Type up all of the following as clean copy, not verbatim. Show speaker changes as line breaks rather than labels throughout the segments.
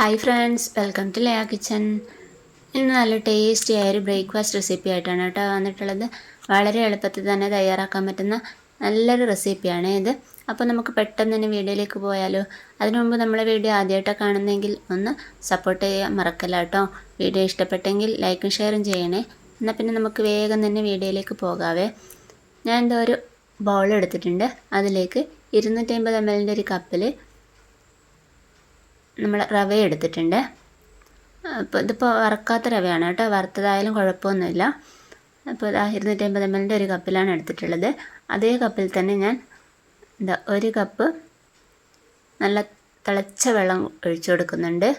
Hi friends, welcome to Laya kitchen. ഇന്ന് നല്ല tasty ആയൊരു ബ്രേക്ക്ഫാസ്റ്റ് റെസിപ്പി ആയിട്ടാണ് കേട്ടോ വന്നിട്ടുള്ളത്. വളരെ എളുപ്പത്തിൽ തന്നെ തയ്യാറാക്കാൻ പറ്റുന്ന നല്ലൊരു റെസിപ്പിയാണ് ഇത്. അപ്പോൾ നമുക്ക് പെട്ടെന്ന് തന്നെ വീഡിയോയിലേക്ക് പോയാലോ. അതിനു മുമ്പ് നമ്മളെ വീഡിയോ ആദ്യമായിട്ടാണ് കാണുന്നതെങ്കിൽ ഒന്ന് സപ്പോർട്ട് ചെയ്യാൻ മറക്കല്ല കേട്ടോ. വീഡിയോ ഇഷ്ടപ്പെട്ടെങ്കിൽ ലൈക്കും ഷെയറും ചെയ്യണേ. എന്നാൽ പിന്നെ നമുക്ക് വേഗം തന്നെ വീഡിയോയിലേക്ക് പോകാവേ. ഞാൻ എന്തോ ഒരു ബൗൾ എടുത്തിട്ടുണ്ട്. അതിലേക്ക് 250 ml ഒരു കപ്പിൽ നമ്മൾ റവ എടുത്തിട്ടുണ്ട്. അപ്പോൾ ഇതിപ്പോൾ വറക്കാത്ത റവയാണ് കേട്ടോ, വറുത്തതായാലും കുഴപ്പമൊന്നുമില്ല. അപ്പോൾ 250 ml ഒരു കപ്പിലാണ് എടുത്തിട്ടുള്ളത്. അതേ കപ്പിൽ തന്നെ ഞാൻ ഒരു കപ്പ് നല്ല തിളച്ച വെള്ളം ഒഴിച്ചു കൊടുക്കുന്നുണ്ട്.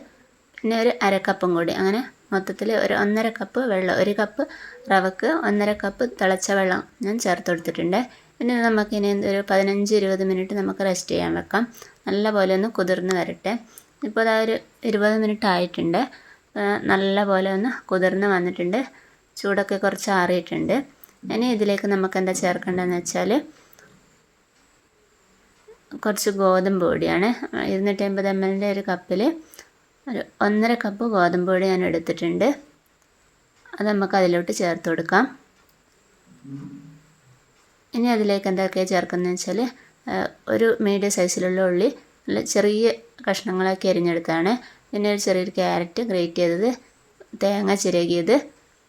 പിന്നെ ഒരു അരക്കപ്പും കൂടി, അങ്ങനെ മൊത്തത്തിൽ ഒരു 1.5 കപ്പ് വെള്ളം, ഒരു കപ്പ് റവക്ക് 1.5 കപ്പ് തിളച്ച വെള്ളം ഞാൻ ചേർത്ത് കൊടുത്തിട്ടുണ്ട്. പിന്നെ നമുക്കിനി ഒരു 15-20 മിനിറ്റ് നമുക്ക് റെസ്റ്റ് ചെയ്യാൻ വെക്കാം. നല്ല പോലെ ഒന്ന് കുതിർന്ന് വരട്ടെ. ഇപ്പോൾ അതൊരു 20 മിനിറ്റ് ആയിട്ടുണ്ട്. നല്ല പോലെ ഒന്ന് കുതിർന്ന് വന്നിട്ടുണ്ട്. ചൂടൊക്കെ കുറച്ച് ആറിയിട്ടുണ്ട്. ഇനി ഇതിലേക്ക് നമുക്ക് എന്താ ചേർക്കേണ്ടതെന്ന് വെച്ചാൽ കുറച്ച് ഗോതമ്പ് പൊടിയാണ്. 250 ml ഒരു കപ്പിൽ ഒരു 1.5 കപ്പ് ഗോതമ്പ് പൊടി ഞാൻ എടുത്തിട്ടുണ്ട്. അത് നമുക്ക് അതിലോട്ട് ചേർത്ത് കൊടുക്കാം. ഇനി അതിലേക്ക് എന്തൊക്കെയാണ് ചേർക്കുന്നതെന്ന് വെച്ചാൽ ഒരു മീഡിയം സൈസിലുള്ള ഉള്ളി നല്ല ചെറിയ കഷ്ണങ്ങളാക്കി അരിഞ്ഞെടുത്താണ്. പിന്നെ ഒരു ചെറിയൊരു ക്യാരറ്റ് ഗ്രേറ്റ് ചെയ്തത്, തേങ്ങ ചിരകിയത്,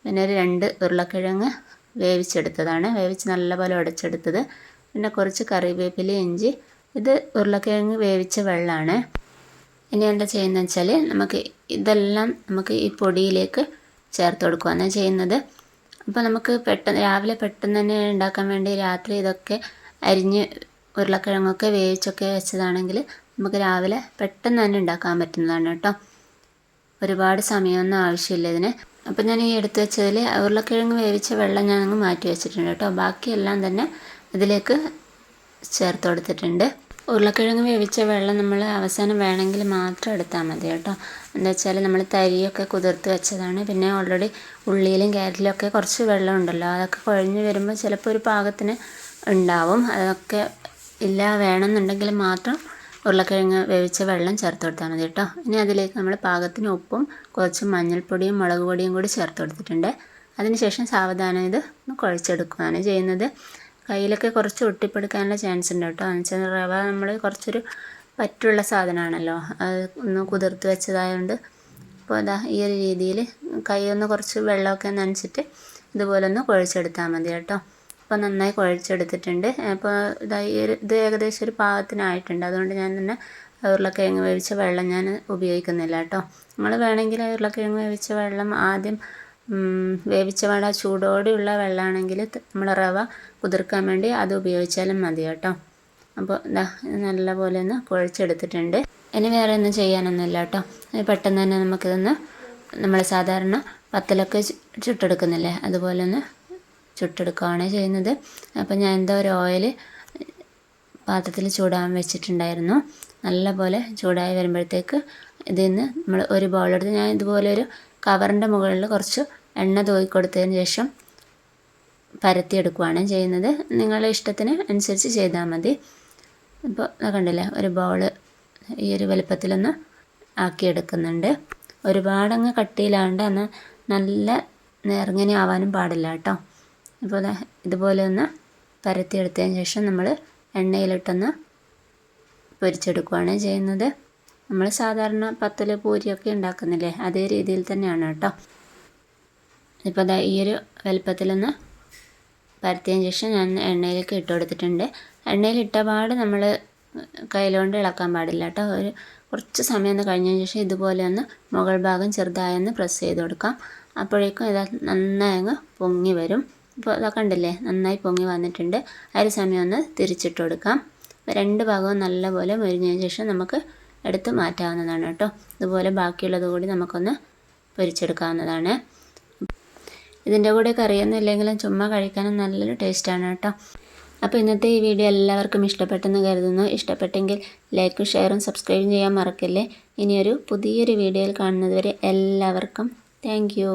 പിന്നെ ഒരു 2 ഉരുളക്കിഴങ്ങ് വേവിച്ചെടുത്തതാണ്, വേവിച്ച് നല്ലപോലെ ഉടച്ചെടുത്തത്, പിന്നെ കുറച്ച് കറിവേപ്പില, ഇഞ്ചി. ഇത് ഉരുളക്കിഴങ്ങ് വേവിച്ച വെള്ളമാണ്. ഇനി എന്താ ചെയ്യുന്നത് വെച്ചാൽ ഇതെല്ലാം നമുക്ക് ഈ പൊടിയിലേക്ക് ചേർത്ത് കൊടുക്കുകയാണ് ചെയ്യുന്നത്. അപ്പോൾ നമുക്ക് രാവിലെ പെട്ടെന്ന് തന്നെ ഉണ്ടാക്കാൻ വേണ്ടി രാത്രി ഇതൊക്കെ അരിഞ്ഞ് ഉരുളക്കിഴങ്ങൊക്കെ വേവിച്ചൊക്കെ വെച്ചതാണെങ്കിൽ നമുക്ക് രാവിലെ പെട്ടെന്ന് തന്നെ ഉണ്ടാക്കാൻ പറ്റുന്നതാണ് കേട്ടോ. ഒരുപാട് സമയമൊന്നും ആവശ്യമില്ല ഇതിന്. അപ്പോൾ ഞാൻ ഈ എടുത്ത് വെച്ചതിൽ ഉരുളക്കിഴങ്ങ് വേവിച്ച വെള്ളം ഞാൻ അങ്ങ് മാറ്റി വെച്ചിട്ടുണ്ട് കേട്ടോ. ബാക്കിയെല്ലാം തന്നെ ഇതിലേക്ക് ചേർത്ത് കൊടുത്തിട്ടുണ്ട്. ഉരുളക്കിഴങ്ങ് വേവിച്ച വെള്ളം നമ്മൾ അവസാനം വേണമെങ്കിൽ മാത്രം എടുത്താൽ മതി കേട്ടോ. എന്താ വെച്ചാൽ നമ്മൾ തരിയൊക്കെ കുതിർത്ത് വെച്ചതാണ്. പിന്നെ ഓൾറെഡി ഉള്ളിയിലും ക്യാരറ്റിലും ഒക്കെ കുറച്ച് വെള്ളം ഉണ്ടല്ലോ, അതൊക്കെ കുഴഞ്ഞ് വരുമ്പോൾ ചിലപ്പോൾ ഒരു പാകത്തിന് ഉണ്ടാവും. അതൊക്കെ ഇല്ല വേണമെന്നുണ്ടെങ്കിൽ മാത്രം ഉരുളക്കിഴങ്ങ് വേവിച്ച വെള്ളം ചേർത്ത് കൊടുത്താൽ മതി കേട്ടോ. ഇനി അതിലേക്ക് നമ്മൾ പാകത്തിന് ഉപ്പും കുറച്ച് മഞ്ഞൾപ്പൊടിയും മുളക് പൊടിയും കൂടി ചേർത്ത് കൊടുത്തിട്ടുണ്ട്. അതിനുശേഷം സാവധാനം ഇത് കുഴച്ചെടുക്കുകയാണ് ചെയ്യുന്നത്. കയ്യിലൊക്കെ കുറച്ച് ഒട്ടിപ്പിടിക്കാനുള്ള ചാൻസ് ഉണ്ട് കേട്ടോ. എന്ന് വെച്ചാൽ റവ നമ്മൾ കുറച്ചൊരു പറ്റുള്ള സാധനമാണല്ലോ, അത് ഒന്ന് കുതിർത്ത് വെച്ചതായതുകൊണ്ട്. അപ്പോൾ ഈ ഒരു രീതിയിൽ കൈ ഒന്ന് കുറച്ച് വെള്ളമൊക്കെ നനച്ചിട്ട് ഇതുപോലെ ഒന്ന് കുഴച്ചെടുത്താൽ മതി കേട്ടോ. അപ്പോൾ നന്നായി കുഴച്ചെടുത്തിട്ടുണ്ട്. അപ്പോൾ ഇത് ഏകദേശം ഒരു പാകത്തിനായിട്ടുണ്ട്. അതുകൊണ്ട് ഞാൻ തന്നെ ഉരുളക്കിഴങ്ങ് വേവിച്ച വെള്ളം ഞാൻ ഉപയോഗിക്കുന്നില്ല കേട്ടോ. നിങ്ങൾ വേണമെങ്കിൽ ഉരുളക്കിഴങ്ങ് വേവിച്ച വെള്ളം ആദ്യം വേവിച്ച വെള്ളം ചൂടോടെയുള്ള വെള്ളമാണെങ്കിൽ നമ്മൾ റവ കുതിർക്കാൻ വേണ്ടി അത് ഉപയോഗിച്ചാലും മതി കേട്ടോ. അപ്പോൾ നല്ലപോലെ ഒന്ന് കുഴച്ചെടുത്തിട്ടുണ്ട്. ഇനി വേറെ ഒന്നും ചെയ്യാനൊന്നുമില്ല കേട്ടോ. പെട്ടെന്ന് തന്നെ നമുക്കിതൊന്ന് നമ്മൾ സാധാരണ പത്തലൊക്കെ ചുട്ടെടുക്കുന്നില്ലേ, അതുപോലെ ഒന്ന് ചുട്ടെടുക്കുകയാണ് ചെയ്യുന്നത്. അപ്പോൾ ഞാൻ ഒരു ഓയിൽ പാത്രത്തിൽ ചൂടാൻ വെച്ചിട്ടുണ്ടായിരുന്നു. നല്ലപോലെ ചൂടായി വരുമ്പോഴത്തേക്ക് ഇതിൽ നിന്ന് നമ്മൾ ഒരു ബൗളെടുത്ത് ഞാൻ ഇതുപോലെ ഒരു കവറിൻ്റെ മുകളിൽ കുറച്ച് എണ്ണ തൂക്കി കൊടുത്തതിന് ശേഷം പരത്തിയെടുക്കുകയാണ് ചെയ്യുന്നത്. നിങ്ങളുടെ ഇഷ്ടത്തിന് അനുസരിച്ച് ചെയ്താൽ മതി. ഇപ്പോൾ കണ്ടില്ലേ, ഒരു ബൗള് ഈ ഒരു വലുപ്പത്തിലൊന്ന് ആക്കിയെടുക്കുന്നുണ്ട്. ഒരുപാടങ്ങ് കട്ടിയിലാണ്ട് അന്ന് നല്ല നേർങ്ങനെ ആവാനും പാടില്ല കേട്ടോ. ഇപ്പോൾ ഇതുപോലെ ഒന്ന് പരത്തിയെടുത്തതിന് ശേഷം നമ്മൾ എണ്ണയിലിട്ടൊന്ന് പൊരിച്ചെടുക്കുകയാണ് ചെയ്യുന്നത്. നമ്മൾ സാധാരണ പത്തൽ പൂരിയൊക്കെ ഉണ്ടാക്കുന്നില്ലേ, അതേ രീതിയിൽ തന്നെയാണ് കേട്ടോ. ഇപ്പോൾ ഈ ഒരു വലുപ്പത്തിലൊന്ന് പരത്തിയതിന് ശേഷം ഞാൻ എണ്ണയിലേക്ക് ഇട്ട് കൊടുത്തിട്ടുണ്ട്. എണ്ണയിലിട്ട പാട് നമ്മൾ കയ്യിലുകൊണ്ട് ഇളക്കാൻ പാടില്ല കേട്ടോ. ഒരു കുറച്ച് സമയം ഒന്ന് കഴിഞ്ഞതിന് ശേഷം ഇതുപോലെ ഒന്ന് മുകൾ ഭാഗം ചെറുതായൊന്ന് പ്രസ് ചെയ്ത് കൊടുക്കാം. അപ്പോഴേക്കും ഇത് നന്നായി അങ്ങ് പൊങ്ങി വരും. ഇപ്പോൾ ഇതൊക്കെ കണ്ടില്ലേ, നന്നായി പൊങ്ങി വന്നിട്ടുണ്ട്. ആ ഒരു സമയം ഒന്ന് തിരിച്ചിട്ട് കൊടുക്കാം. 2 ഭാഗവും നല്ലപോലെ മൊരിഞ്ഞതിന് ശേഷം നമുക്ക് എടുത്ത് മാറ്റാവുന്നതാണ് കേട്ടോ. ഇതുപോലെ ബാക്കിയുള്ളത് കൂടി നമുക്കൊന്ന് പൊരിച്ചെടുക്കാവുന്നതാണ്. ഇതിൻ്റെ കൂടെ കറിയൊന്നും ഇല്ലെങ്കിലും ചുമ്മാ കഴിക്കാനും നല്ലൊരു ടേസ്റ്റാണ് കേട്ടോ. അപ്പോൾ ഇന്നത്തെ ഈ വീഡിയോ എല്ലാവർക്കും ഇഷ്ടപ്പെട്ടെന്ന് കരുതുന്നു. ഇഷ്ടപ്പെട്ടെങ്കിൽ ലൈക്കും ഷെയറും സബ്സ്ക്രൈബും ചെയ്യാൻ മറക്കല്ലേ. ഇനിയൊരു പുതിയൊരു വീഡിയോയിൽ കാണുന്നത് വരെ എല്ലാവർക്കും താങ്ക് യു.